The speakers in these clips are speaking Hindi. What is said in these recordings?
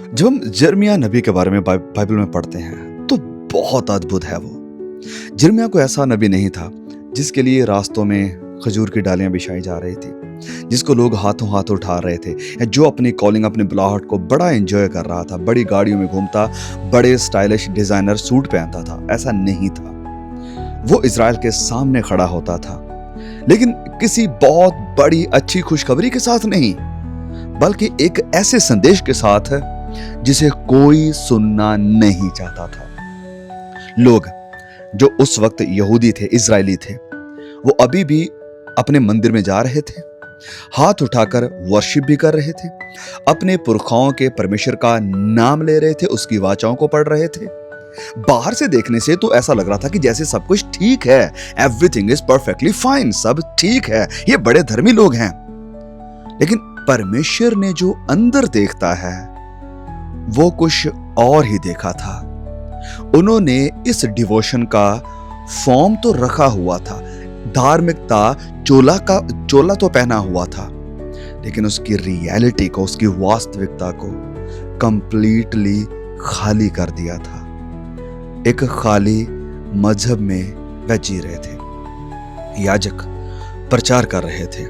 जब हम यिर्मयाह नबी के बारे में बाइबल में पढ़ते हैं तो बहुत अद्भुत है वो। यिर्मयाह को ऐसा नबी नहीं था जिसके लिए रास्तों में खजूर की डालियां बिछाई जा रही थी, जिसको लोग हाथों हाथ उठा रहे थे, या जो अपनी कॉलिंग अपनी बुलाहट को बड़ा एंजॉय कर रहा था, बड़ी गाड़ियों में घूमता, बड़े स्टाइलिश डिजाइनर सूट पहनता था। ऐसा नहीं था। वो इज़राइल के सामने खड़ा होता था, लेकिन किसी बहुत बड़ी अच्छी खुशखबरी के साथ नहीं, बल्कि एक ऐसे संदेश के साथ जिसे कोई सुनना नहीं चाहता था। लोग जो उस वक्त यहूदी थे, इजरायली थे, वो अभी भी अपने मंदिर में जा रहे थे, हाथ उठाकर वर्शिप भी कर रहे थे, अपने पुरखाओं के परमेश्वर का नाम ले रहे थे, उसकी वाचाओं को पढ़ रहे थे। बाहर से देखने से तो ऐसा लग रहा था कि जैसे सब कुछ ठीक है, एवरीथिंग इज परफेक्टली फाइन, सब ठीक है, ये बड़े धर्मी लोग हैं। लेकिन परमेश्वर ने जो अंदर देखता है वो कुछ और ही देखा था। उन्होंने इस डिवोशन का फॉर्म तो रखा हुआ था, धार्मिकता चोला तो पहना हुआ था, लेकिन उसकी रियलिटी को, उसकी वास्तविकता को कंप्लीटली खाली कर दिया था। एक खाली मजहब में वह जी रहे थे। याजक प्रचार कर रहे थे,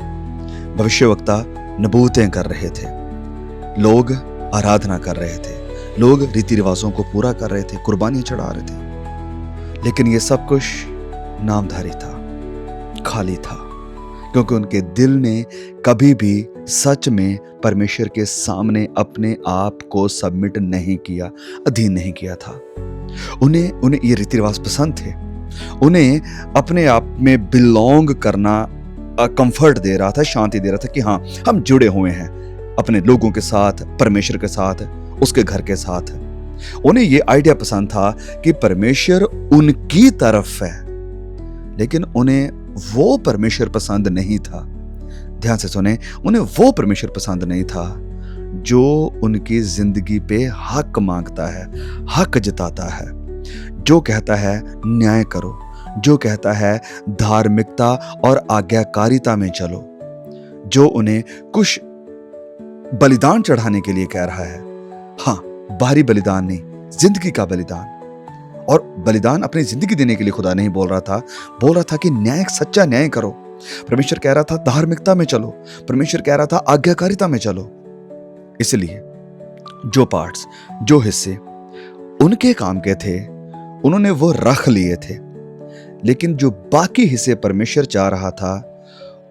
भविष्यवक्ता नबूतें कर रहे थे, लोग आराधना कर रहे थे, लोग रीति रिवाजों को पूरा कर रहे थे, कुर्बानियां चढ़ा रहे थे, लेकिन ये सब कुछ नामधारी था, खाली था, क्योंकि उनके दिल ने कभी भी सच में परमेश्वर के सामने अपने आप को सबमिट नहीं किया, अधीन नहीं किया था। उन्हें ये रीति रिवाज पसंद थे, उन्हें अपने आप में बिलोंग करना कंफर्ट दे रहा था, शांति दे रहा था कि हाँ, हम जुड़े हुए हैं अपने लोगों के साथ, परमेश्वर के साथ, उसके घर के साथ। उन्हें ये आइडिया पसंद था कि परमेश्वर उनकी तरफ है, लेकिन उन्हें वो परमेश्वर पसंद नहीं था। ध्यान से सुने, उन्हें वो परमेश्वर पसंद नहीं था जो उनकी जिंदगी पे हक मांगता है, हक जताता है, जो कहता है न्याय करो, जो कहता है धार्मिकता और आज्ञाकारिता में चलो, जो उन्हें कुछ बलिदान चढ़ाने के लिए कह रहा है। हाँ, बाहरी बलिदान नहीं, जिंदगी का बलिदान। और बलिदान अपनी जिंदगी देने के लिए खुदा नहीं बोल रहा था कि न्याय, सच्चा न्याय करो। परमेश्वर कह रहा था धार्मिकता में चलो, परमेश्वर कह रहा था आज्ञाकारिता में चलो। इसलिए जो पार्ट्स, जो हिस्से उनके काम के थे, उन्होंने वो रख लिए थे, लेकिन जो बाकी हिस्से परमेश्वर चाह रहा था,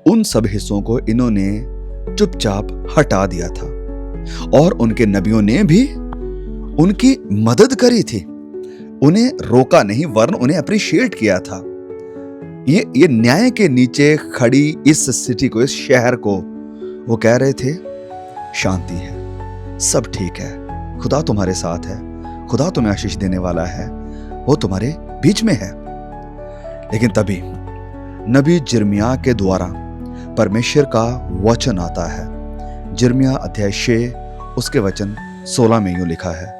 उन सब हिस्सों को इन्होंने चुपचाप हटा दिया था। और उनके नबियों ने भी उनकी मदद करी थी, उन्हें रोका नहीं, वरन उन्हें अप्रिशिएट किया था। ये न्याय के नीचे खड़ी इस सिटी को, इस शहर को, वो कह रहे थे शांति है, सब ठीक है, खुदा तुम्हारे साथ है, खुदा तुम्हें आशीष देने वाला है, वो तुम्हारे बीच में है। लेकिन तभी नबी यिर्मयाह के द्वारा परमेश्वर का वचन आता है। यिर्मयाह अध्याय 6 उसके वचन 16 में यूं लिखा है।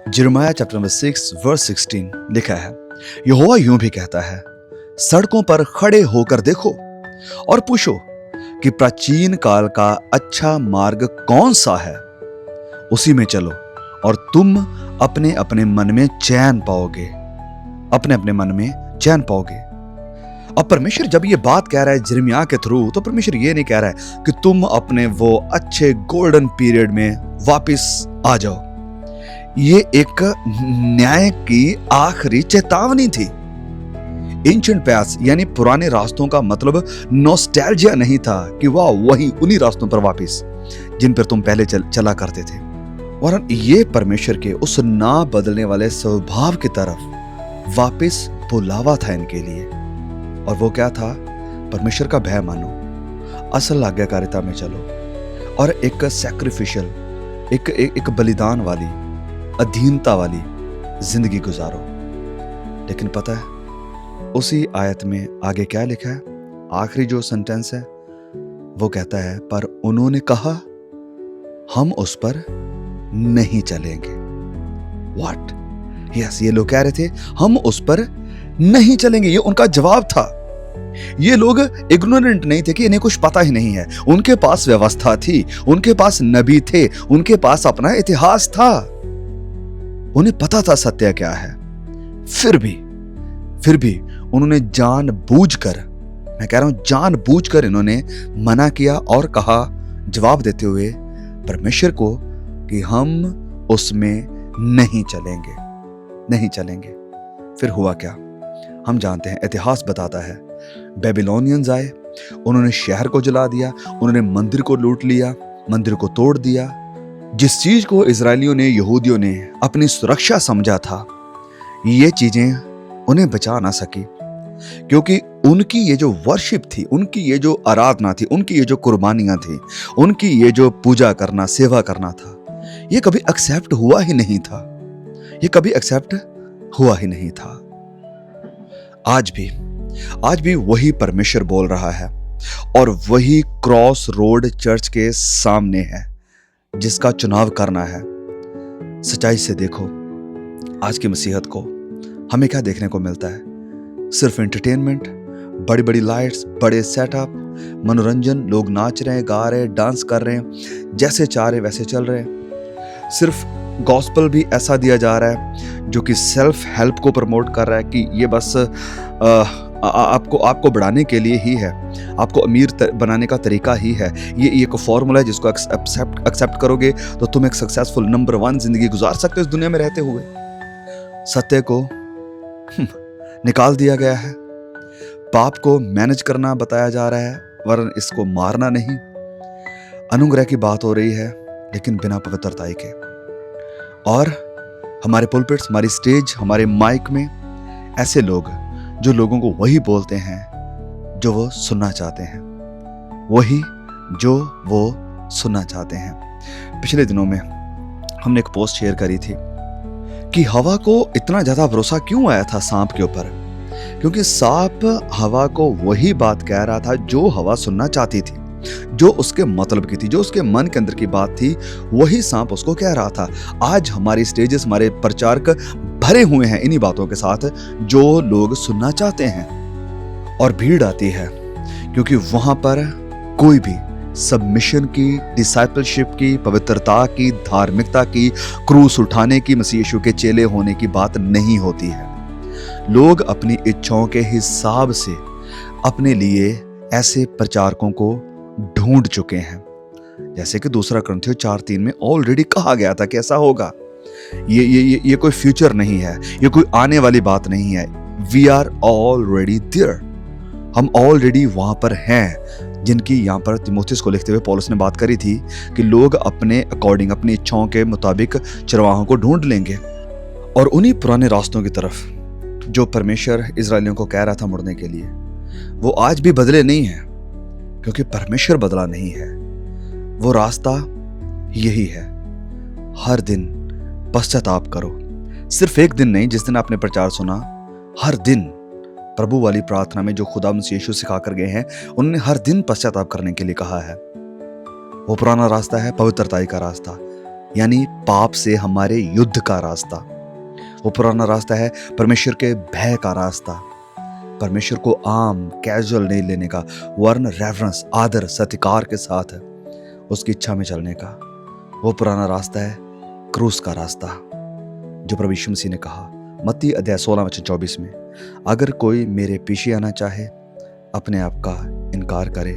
यिर्मयाह चैप्टर नंबर 6 वर्स 16 लिखा है, यहोवा यूं भी कहता है, सड़कों पर खड़े होकर देखो और पूछो कि प्राचीन काल का अच्छा मार्ग कौन सा है, उसी में चलो और तुम अपने अपने मन में चैन पाओगे, अपने अपने मन में चैन पाओगे। अब परमेश्वर जब ये बात कह रहा है यिर्मयाह के थ्रू, तो परमेश्वर ये नहीं कह रहा है कि तुम अपने वो अच्छे गोल्डन पीरियड में वापस आ जाओ। ये एक न्याय की आखिरी चेतावनी थी। एंशिएंट पाथ्स यानी पुराने रास्तों का मतलब नॉस्टैल्जिया नहीं था कि वाह, वही उन्हीं रास्तों पर वापस जिन पर तुम पहले चला करते थे, और ये परमेश्वर के उस ना बदलने वाले स्वभाव की तरफ वापस बुलावा था इनके लिए। और वो क्या था? परमेश्वर का भय मानो, असल आज्ञाकारिता में चलो, और एक सैक्रिफिशियल, एक बलिदान वाली, अधीनता वाली जिंदगी गुजारो। लेकिन पता है उसी आयत में आगे क्या लिखा है? आखिरी जो सेंटेंस है वो कहता है, पर उन्होंने कहा हम उस पर नहीं चलेंगे। व्हाट? यस, ये लोग कह रहे थे हम उस पर नहीं चलेंगे। ये उनका जवाब था। ये लोग इग्नोरेंट नहीं थे कि इन्हें कुछ पता ही नहीं है। उनके पास व्यवस्था थी, उनके पास नबी थे, उनके पास अपना इतिहास था, उन्हें पता था सत्य क्या है। फिर भी उन्होंने जानबूझकर, मैं कह रहा हूं जानबूझकर इन्होंने मना किया और कहा जवाब देते हुए परमेश्वर को कि हम उसमें नहीं चलेंगे। फिर हुआ क्या हम जानते हैं, इतिहास बताता है। बेबीलोनियंस आए, उन्होंने शहर को जला दिया, उन्होंने मंदिर को लूट लिया, मंदिर को तोड़ दिया। जिस चीज को इजरायलियों ने, यहूदियों ने अपनी सुरक्षा समझा था, ये चीजें उन्हें बचा ना सकी, क्योंकि उनकी ये जो वर्शिप थी, उनकी ये जो आराधना थी, उनकी ये जो कुर्बानियां थी, उनकी ये जो पूजा करना, सेवा करना था, ये कभी एक्सेप्ट हुआ ही नहीं था। आज भी वही परमेश्वर बोल रहा है और वही क्रॉस रोड चर्च के सामने है जिसका चुनाव करना है। सच्चाई से देखो, आज की मसीहत को हमें क्या देखने को मिलता है? सिर्फ एंटरटेनमेंट, बड़ी बड़ी लाइट्स, बड़े सेटअप, मनोरंजन, लोग नाच रहे हैं, गा रहे हैं, डांस कर रहे हैं, जैसे चाह रहे वैसे चल रहे हैं। सिर्फ गॉस्पल भी ऐसा दिया जा रहा है जो कि सेल्फ हेल्प को प्रमोट कर रहा है कि ये बस आपको बढ़ाने के लिए ही है, आपको अमीर बनाने का तरीका ही है। ये एक फॉर्मूला है जिसको एक्सेप्ट करोगे तो तुम एक सक्सेसफुल नंबर 1 जिंदगी गुजार सकते हो इस दुनिया में रहते हुए। सत्य को निकाल दिया गया है, पाप को मैनेज करना बताया जा रहा है, वरन इसको मारना नहीं। अनुग्रह की बात हो रही है लेकिन बिना पवित्रताई के। और हमारे पुलपिट्स, हमारी स्टेज, हमारे माइक में ऐसे लोग जो लोगों को वही बोलते हैं जो वो सुनना चाहते हैं, पिछले दिनों में हमने एक पोस्ट शेयर करी थी कि हवा को इतना ज्यादा भरोसा क्यों आया था सांप के ऊपर, क्योंकि सांप हवा को वही बात कह रहा था जो हवा सुनना चाहती थी, जो उसके मतलब की थी, जो उसके मन के अंदर की बात थी, वही सांप उसको कह रहा था। आज हमारी स्टेजेस, हमारे प्रचारक भरे हुए हैं इन्हीं बातों के साथ जो लोग सुनना चाहते हैं। और भीड़ आती है क्योंकि वहां पर कोई भी सबमिशन की, डिसाइपलशिप की, पवित्रता की, धार्मिकता की, क्रूस उठाने की, मसीह यीशु के चेले होने की बात नहीं होती है। लोग अपनी इच्छाओं के हिसाब से अपने लिए ऐसे प्रचारकों को ढूंढ चुके हैं, जैसे कि 2 कुरिन्थियों 4:3 में ऑलरेडी कहा गया था कि ऐसा होगा। ये कोई फ्यूचर नहीं है, ये कोई आने वाली बात नहीं है। वी आर ऑलरेडी देयर, हम ऑलरेडी वहां पर हैं, जिनकी यहाँ पर तिमोथियस को लिखते हुए पौलुस ने बात करी थी कि लोग अपने अकॉर्डिंग, अपनी इच्छाओं के मुताबिक चरवाहों को ढूंढ लेंगे। और उन्हीं पुराने रास्तों की तरफ जो परमेश्वर इजरायलियों को कह रहा था मुड़ने के लिए, वो आज भी बदले नहीं है, क्योंकि परमेश्वर बदला नहीं है। वो रास्ता यही है, हर दिन पश्चाताप करो। सिर्फ एक दिन नहीं, जिस दिन आपने प्रचार सुना, हर दिन प्रभु वाली प्रार्थना में जो खुदा मसीह यीशु सिखा कर गए हैं, उन्होंने हर दिन पश्चाताप करने के लिए कहा है। वो पुराना रास्ता है पवित्रताई का रास्ता, यानी पाप से हमारे युद्ध का रास्ता। वो पुराना रास्ता है परमेश्वर के भय का रास्ता, परमेश्वर को आम कैजुअल नहीं लेने का, वरन रेवरेंस, आदर, सत्कार के साथ उसकी इच्छा में चलने का। वो पुराना रास्ता है क्रूस का रास्ता, जो प्रभु यीशु मसीह ने कहा मत्ती अध्याय 16:24 में, अगर कोई मेरे पीछे आना चाहे, अपने आप का इनकार करे,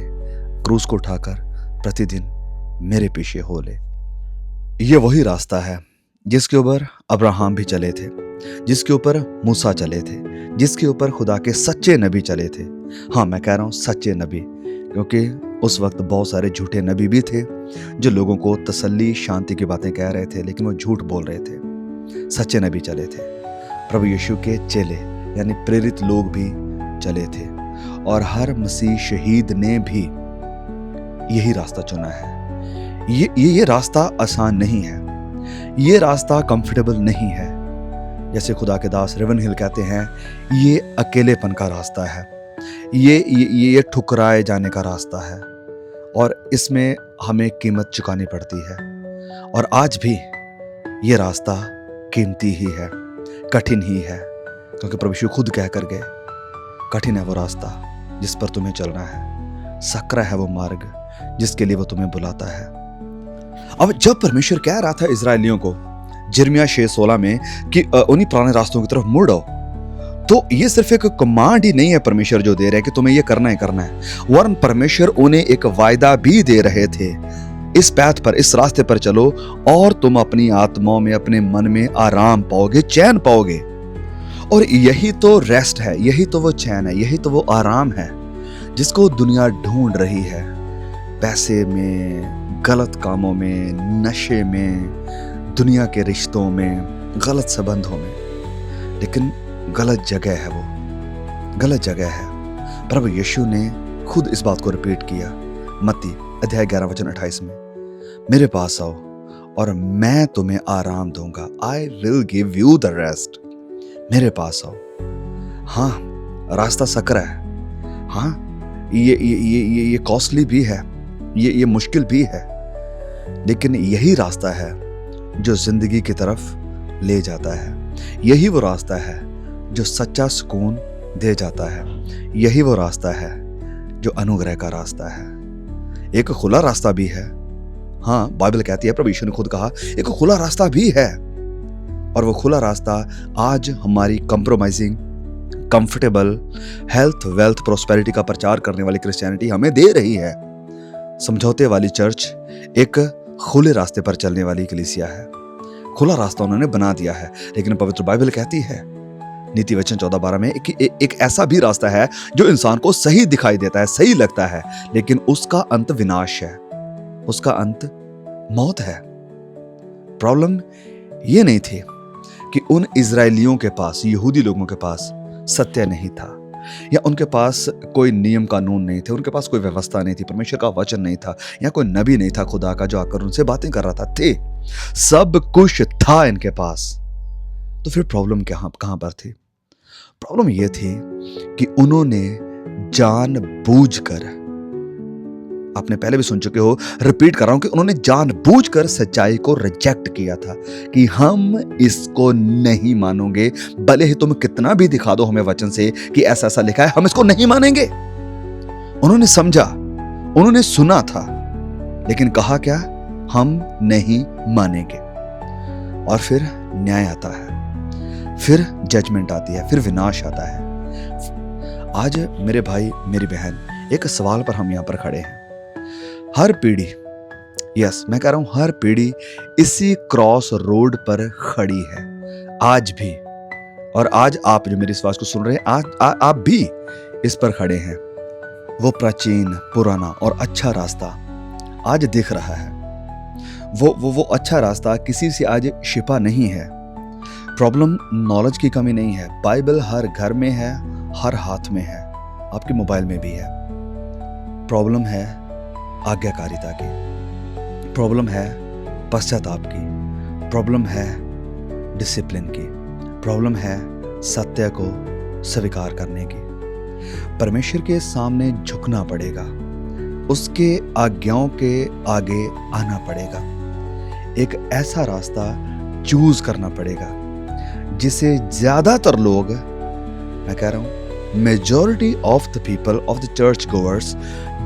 क्रूस को उठाकर प्रतिदिन मेरे पीछे हो ले। ये वही रास्ता है जिसके ऊपर अब्राहम भी चले थे, जिसके ऊपर मूसा चले थे, जिसके ऊपर खुदा के सच्चे नबी चले थे। हाँ, मैं कह रहा हूँ सच्चे नबी, क्योंकि उस वक्त बहुत सारे झूठे नबी भी थे जो लोगों को तसल्ली, शांति की बातें कह रहे थे, लेकिन वो झूठ बोल रहे थे। सच्चे नबी चले थे, प्रभु यीशु के चेले यानी प्रेरित लोग भी चले थे, और हर मसीह शहीद ने भी यही रास्ता चुना है। ये रास्ता आसान नहीं है, ये रास्ता कंफर्टेबल नहीं है। जैसे खुदा के दास रेवन हिल कहते हैं, ये अकेलेपन का रास्ता है, ये ठुकराए जाने का रास्ता है, और इसमें हमें कीमत चुकानी पड़ती है। और आज भी ये रास्ता कीमती ही है, कठिन ही है, क्योंकि प्रभु यीशु खुद कह कर गए, कठिन है वो रास्ता जिस पर तुम्हें चलना है, सकरा है वो मार्ग जिसके लिए वो तुम्हें बुलाता है। अब जब परमेश्वर कह रहा था इजरायलियों को यिर्मयाह 6:16 में कि उन्हीं पुराने रास्तों की तरफ मुड़ो, तो ये सिर्फ एक कमांड ही नहीं है परमेश्वर जो दे रहे हैं कि तुम्हें ये करना है, वरन परमेश्वर उन्हें एक वायदा भी दे रहे थे, इस पैथ पर, इस रास्ते पर चलो और तुम अपनी आत्माओं में, अपने मन में आराम पाओगे, चैन पाओगे। और यही तो रेस्ट है, यही तो वो चैन है, यही तो वो आराम है जिसको दुनिया ढूंढ रही है। पैसे में, गलत कामों में, नशे में, दुनिया के रिश्तों में, गलत संबंधों में। लेकिन गलत जगह है वो, गलत जगह है। प्रभु यीशु ने खुद इस बात को रिपीट किया मत्ती अध्याय 11:28 में, मेरे पास आओ और मैं तुम्हें आराम दूंगा। I will give you the rest. मेरे पास आओ। हाँ, रास्ता सकरा है, हाँ ये कॉस्टली भी है, ये मुश्किल भी है, लेकिन यही रास्ता है जो जिंदगी की तरफ ले जाता है। यही वो रास्ता है जो सच्चा सुकून दे जाता है। यही वो रास्ता है जो अनुग्रह का रास्ता है। एक खुला रास्ता भी है, हाँ बाइबल कहती है, प्रभु यीशु ने खुद कहा एक खुला रास्ता भी है। और वो खुला रास्ता आज हमारी compromising, comfortable, health, wealth, prosperity का प्रचार करने वाली क्रिश्चियनिटी हमें दे रही है। समझौते वाली चर्च एक खुले रास्ते पर चलने वाली कलीसिया है। खुला रास्ता उन्होंने बना दिया है, लेकिन पवित्र बाइबल कहती है नीति वचन 14:12 में एक ऐसा भी रास्ता है जो इंसान को सही दिखाई देता है, सही लगता है, लेकिन उसका अंत विनाश है, उसका अंत मौत है। प्रॉब्लम ये नहीं थी कि उन इजरायलियों के पास, यहूदी लोगों के पास सत्य नहीं था, या उनके पास कोई नियम कानून नहीं थे, उनके पास कोई व्यवस्था नहीं थी, परमेश्वर का वचन नहीं था, या कोई नबी नहीं था खुदा का जो आकर उनसे बातें कर रहा था। थे, सब कुछ था इनके पास। तो फिर प्रॉब्लम कहां पर थी? प्रॉब्लम यह थी कि उन्होंने जानबूझकर, आपने पहले भी सुन चुके हो, रिपीट कर रहा हूं कि उन्होंने जानबूझकर सच्चाई को रिजेक्ट किया था कि हम इसको नहीं मानेंगे, भले ही तुम कितना भी दिखा दो हमें वचन से कि ऐसा ऐसा लिखा है, हम इसको नहीं मानेंगे। उन्होंने समझा, उन्होंने सुना था, लेकिन कहा क्या? हम नहीं मानेंगे। और फिर न्याय आता है, फिर जजमेंट आती है, फिर विनाश आता है। आज मेरे भाई, मेरी बहन, एक सवाल पर हम यहां पर खड़े हैं। हर पीढ़ी, यस मैं कह रहा हूं, हर पीढ़ी इसी क्रॉस रोड पर खड़ी है आज भी। और आज आप जो मेरी इस आवाज को सुन रहे हैं, आज आप भी इस पर खड़े हैं। वो प्राचीन, पुराना और अच्छा रास्ता आज दिख रहा है। वो अच्छा रास्ता किसी से आज छिपा नहीं है। प्रॉब्लम नॉलेज की कमी नहीं है। बाइबल हर घर में है, हर हाथ में है, आपके मोबाइल में भी है। प्रॉब्लम है आज्ञाकारिता की, प्रॉब्लम है पश्चाताप की, प्रॉब्लम है डिसिप्लिन की, प्रॉब्लम है सत्य को स्वीकार करने की। परमेश्वर के सामने झुकना पड़ेगा, उसके आज्ञाओं के आगे आना पड़ेगा। एक ऐसा रास्ता चूज करना पड़ेगा जिसे ज्यादातर लोग, मैं कह रहा हूं majority of the people of the church goers,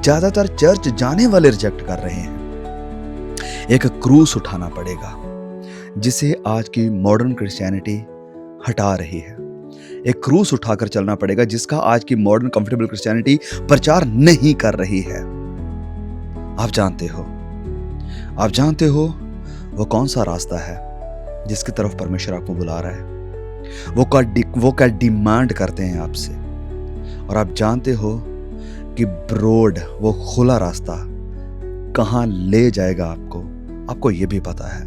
ज्यादातर चर्च जाने वाले रिजेक्ट कर रहे हैं। एक क्रूस उठाना पड़ेगा जिसे आज की मॉडर्न क्रिश्चियनिटी हटा रही है। एक क्रूस उठाकर चलना पड़ेगा जिसका आज की मॉडर्न कंफर्टेबल क्रिश्चियनिटी प्रचार नहीं कर रही है। आप जानते हो वो कौन सा रास्ता है जिसकी तरफ परमेश्वर आपको बुला रहा है? वो क्या डिमांड करते हैं आपसे? और आप जानते हो कि ब्रॉड, वो खुला रास्ता कहां ले जाएगा आपको ये भी पता है।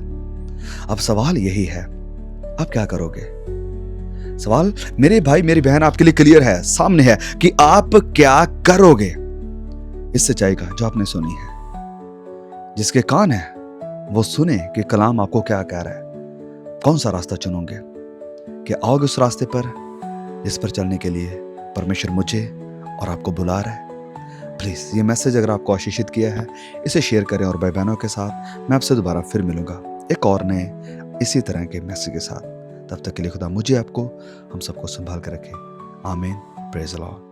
अब सवाल यही है, आप क्या करोगे? सवाल मेरे भाई, मेरी बहन, आपके लिए क्लियर है, सामने है कि आप क्या करोगे इस सच्चाई का जो आपने सुनी है। जिसके कान है वो सुने कि कलाम आपको क्या कह रहा है। कौन सा रास्ता चुनोगे? कि आओगे उस रास्ते पर जिस पर चलने के लिए परमेश्वर मुझे और आपको बुला रहा है? प्लीज ये मैसेज अगर आपको आशीषित किया है, इसे शेयर करें और भाई बहनों के साथ। मैं आपसे दोबारा फिर मिलूंगा एक और नए इसी तरह के मैसेज के साथ। तब तक के लिए खुदा मुझे, आपको, हम सबको संभाल कर रखे। आमीन। Praise the Lord.